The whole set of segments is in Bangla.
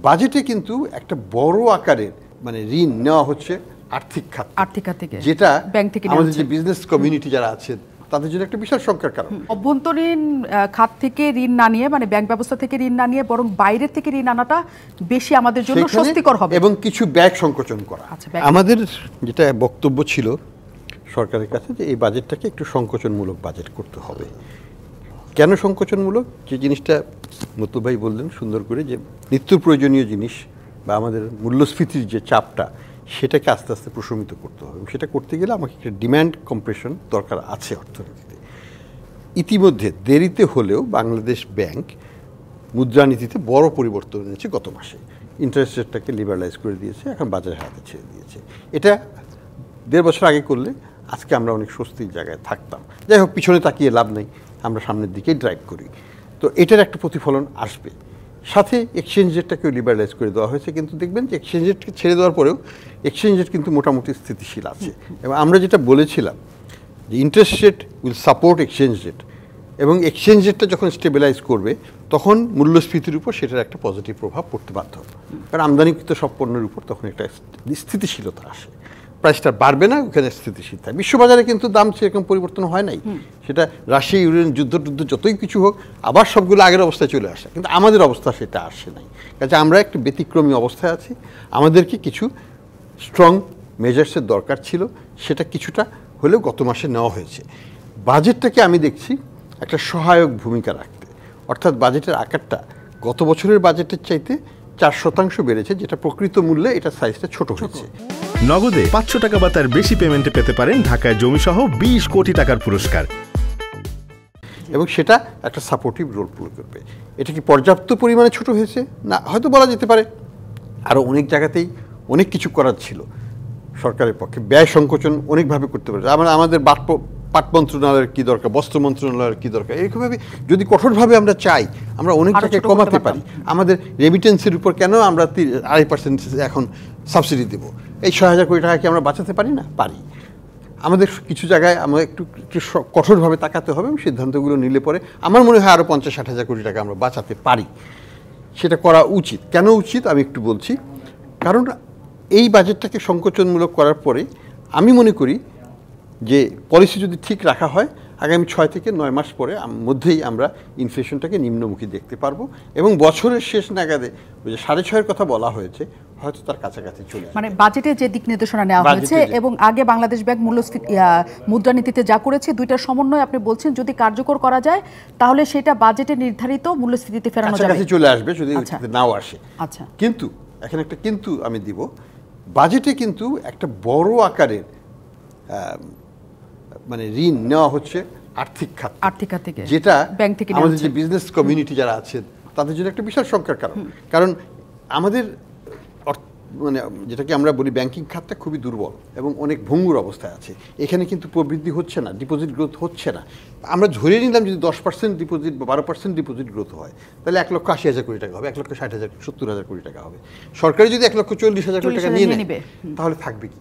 বাজেটে কিন্তু একটা বড় আকারের ঋণ নেওয়া হচ্ছে আর্থিক খাত থেকে, যেটা ব্যাংক থেকে আমাদের যে বিজনেস কমিউনিটি যারা আছে তাদের জন্য একটা বিশাল সংখ্যার কারণ। অভ্যন্তরীণ খাত থেকে ঋণ না নিয়ে ব্যাংক ব্যবস্থা থেকে ঋণ না নিয়ে বরং বাইরের থেকে ঋণ আনাটা বেশি আমাদের জন্য স্বস্তিকর হবে এবং কিছু ব্যয় সংকোচন করা। আমাদের যেটা বক্তব্য ছিল সরকারের কাছে যে এই বাজেটটাকে একটু সংকোচনমূলক বাজেট করতে হবে। কেন সংকোচনমূলক? যে জিনিসটা মতুল ভাই বললেন সুন্দর করে, যে নিত্য প্রয়োজনীয় জিনিস বা আমাদের মূল্যস্ফীতির যে চাপটা সেটাকে আস্তে আস্তে প্রশমিত করতে হবে। সেটা করতে গেলে আমাকে একটা ডিম্যান্ড কম্প্রেশন দরকার আছে অর্থনীতিতে। ইতিমধ্যে দেরিতে হলেও বাংলাদেশ ব্যাংক মুদ্রানীতিতে বড় পরিবর্তন এনেছে গত মাসে। ইন্টারেস্ট রেটটাকে লিবারালাইজ করে দিয়েছে, এখন বাজারের হাতে ছেড়ে দিয়েছে। এটা 1.5 বছর আগে করলে আজকে আমরা অনেক স্বস্তির জায়গায় থাকতাম। যাই হোক, পিছনে তাকিয়ে লাভ নেই, আমরা সামনের দিকেই ড্রাইভ করি। তো এটার একটা প্রতিফলন আসবে। সাথে এক্সচেঞ্জ রেটটাকেও লিবারালাইজ করে দেওয়া হয়েছে, কিন্তু দেখবেন যে এক্সচেঞ্জ রেটকে ছেড়ে দেওয়ার পরেও এক্সচেঞ্জ রেট কিন্তু মোটামুটি স্থিতিশীল আছে। এবং আমরা যেটা বলেছিলাম যে interest rate will support exchange rate, এবং এক্সচেঞ্জ রেটটা যখন স্টেবিলাইজ করবে তখন মূল্যস্ফীতির উপর সেটার একটা পজিটিভ প্রভাব পড়তে বাধ্য হবে। কারণ আমদানিকৃত সব পণ্যের উপর তখন একটা স্থিতিশীলতা আসে, প্রাইসটা বাড়বে না, ওখানে স্থিতিশীল থাকে। বিশ্ববাজারে কিন্তু দাম সেরকম পরিবর্তন হয় নাই। সেটা রাশিয়া ইউক্রেন যুদ্ধ যতই কিছু হোক আবার সবগুলো আগের অবস্থায় চলে আসে, কিন্তু আমাদের অবস্থা সেটা আসে নাই। কাজে আমরা একটা ব্যতিক্রমী অবস্থায় আছি। আমাদেরকে কিছু স্ট্রং মেজার্সের দরকার ছিল, সেটা কিছুটা হলেও গত মাসে নেওয়া হয়েছে। বাজেটটাকে আমি দেখছি একটা সহায়ক ভূমিকা রাখতে, অর্থাৎ বাজেটের আকারটা গত বছরের বাজেটের চাইতে 4% বেড়েছে, যেটা প্রকৃত মূল্যে এটা সাইজটা ছোট হয়েছে। নগদে 500 টাকা বা তার বেশি পেমেন্টে পেতে পারেন ঢাকায় জমিসহ 20 কোটি টাকার পুরস্কার, এবং সেটা একটা সাপোর্টিভ রোল প্লে করবে। এটা কি পর্যাপ্ত পরিমাণে ছোট হয়েছে? না, হয়তো বলা যেতে পারে আরও অনেক জায়গাতেই অনেক কিছু করার ছিল সরকারের পক্ষে। ব্যয় সংকোচন অনেকভাবে করতে পারে। আমাদের পাট মন্ত্রণালয়ের কী দরকার, বস্ত্র মন্ত্রণালয়ের কী দরকার, এইরকমভাবে যদি কঠোরভাবে আমরা চাই আমরা অনেক জায়গায় কমাতে পারি। আমাদের রেমিটেন্সের উপর কেন আমরা 2.5% এখন সাবসিডি দেবো? এই 6,000 কোটি টাকা কি আমরা বাঁচাতে পারি না? পারি। আমাদের কিছু জায়গায় আমরা একটু কঠোরভাবে তাকাতে হবে এবং সিদ্ধান্তগুলো নিলে পরে আমার মনে হয় আরও 50-60 কোটি টাকা আমরা বাঁচাতে পারি। সেটা করা উচিত। কেন উচিত আমি একটু বলছি। কারণ এই বাজেটটাকে সংকোচনমূলক করার পরে আমি মনে করি যে পলিসি যদি ঠিক রাখা হয় আগামী 6 থেকে 9 মাস পরে মধ্যেই আমরা ইনফ্লেশনটাকে নিম্নমুখী দেখতে পারবো, এবং বছরের শেষ নাগাদে ওই যে 6.5-এর কথা বলা হয়েছে হয়তো তার কাছাকাছি চলে আসবে। বাজেটে যে দিক নির্দেশনা নেওয়া হয়েছে এবং আগে বাংলাদেশ ব্যাংক মুদ্রানীতিতে যা করেছে দুইটার সমন্বয় আপনি বলছেন যদি কার্যকর করা যায় তাহলে সেটা বাজেটে নির্ধারিত মূল্যস্ফীতিতে ফেরানো যাবে, কাছাকাছি চলে আসবে যদি নাও আসে। আচ্ছা, কিন্তু এখানে একটা কিন্তু আমি দিব, বাজেটে কিন্তু একটা বড় আকারের ঋণ নেওয়া হচ্ছে আর্থিক খাত থেকে, যেটা ব্যাংক থেকে আমাদের যে বিজনেস কমিউনিটি যারা আছে তাদের জন্য একটা বিশাল সংখ্যার কারণ। কারণ আমাদের যেটাকে আমরা বলি ব্যাংকিং খাতটা খুবই দুর্বল এবং অনেক ভঙ্গুর অবস্থায় আছে। এখানে কিন্তু প্রবৃদ্ধি হচ্ছে না, ডিপোজিট গ্রোথ হচ্ছে না। আমরা ধরে নিলাম যদি 10% ডিপোজিট বা 12% ডিপোজিট গ্রোথ হয় তাহলে 1,80,000 কোটি টাকা হবে, 1,60,000-70,000 কোটি টাকা হবে। সরকারি যদি 1,40,000 কোটি টাকা নিয়ে নেবে তাহলে থাকবে কি?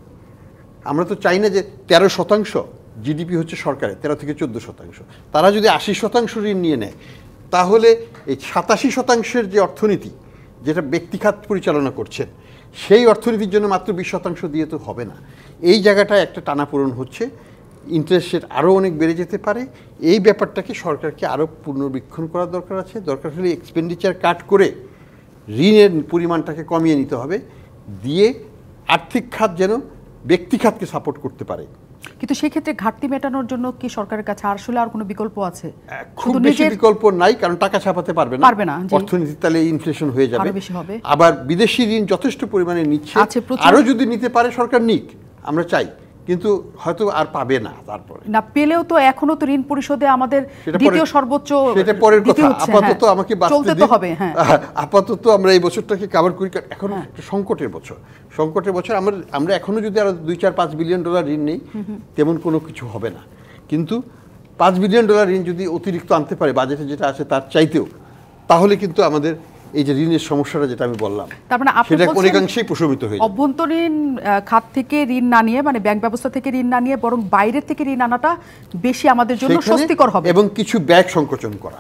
আমরা তো চাই না যে 13% জিডিপি হচ্ছে সরকারের 13 থেকে 14%। তারা যদি 80% ঋণ নিয়ে নেয় তাহলে এই 87%-এর যে অর্থনীতি যেটা ব্যক্তিখাত পরিচালনা করছেন সেই অর্থনীতির জন্য মাত্র 20% দিয়ে তো হবে না। এই জায়গাটায় একটা টানাপোড়েন হচ্ছে, ইন্টারেস্ট রেট আরও অনেক বেড়ে যেতে পারে। এই ব্যাপারটাকে সরকারকে আরও পুনর্বীক্ষণ করার দরকার আছে। দরকার হলে এক্সপেন্ডিচার কাট করে ঋণের পরিমাণটাকে কমিয়ে নিতে হবে, দিয়ে আর্থিক খাত যেন ব্যক্তি খাতকে সাপোর্ট করতে পারে। কিন্তু সেই ক্ষেত্রে ঘাটতি মেটানোর জন্য কি সরকারের কাছে আসলে আর কোনো বিকল্প আছে? খুব বেশি বিকল্প নাই, কারণ টাকা ছাপাতে পারবে না, অর্থনীতি তাহলে ইনফ্লেশন হয়ে যাবে। আবার বিদেশি ঋণ যথেষ্ট পরিমাণে নিচ্ছে, আরও যদি নিতে পারে সরকার নিক, আমরা চাই, কিন্তু হয়তো আর পাবে না। তারপরে না পেলেও তো এখনো তো ঋণ পরিশোধে আমাদের দ্বিতীয় সর্বোচ্চ, সেটা পরের কথা। আপাতত আমাকে বাঁচতে দিন, আপাতত আমরা এই বছরটাকে কভার করি। এখন একটা সংকটের বছর আমরা এখনো যদি আরো $2-4-5 বিলিয়ন ঋণ নেই তেমন কোনো কিছু হবে না। কিন্তু $5 বিলিয়ন ঋণ যদি অতিরিক্ত আনতে পারে বাজেটে যেটা আছে তার চাইতেও, তাহলে কিন্তু আমাদের এই যে ঋণের সমস্যাটা যেটা আমি বললাম সেটা অনেকাংশেই প্রশমিত হয়ে যাবে। অভ্যন্তরীণ খাত থেকে ঋণ না নিয়ে ব্যাংক ব্যবস্থা থেকে ঋণ না নিয়ে বরং বাইরের থেকে ঋণ আনাটা বেশি আমাদের জন্য স্বস্তিকর হবে এবং কিছু ব্যয় সংকোচন করা।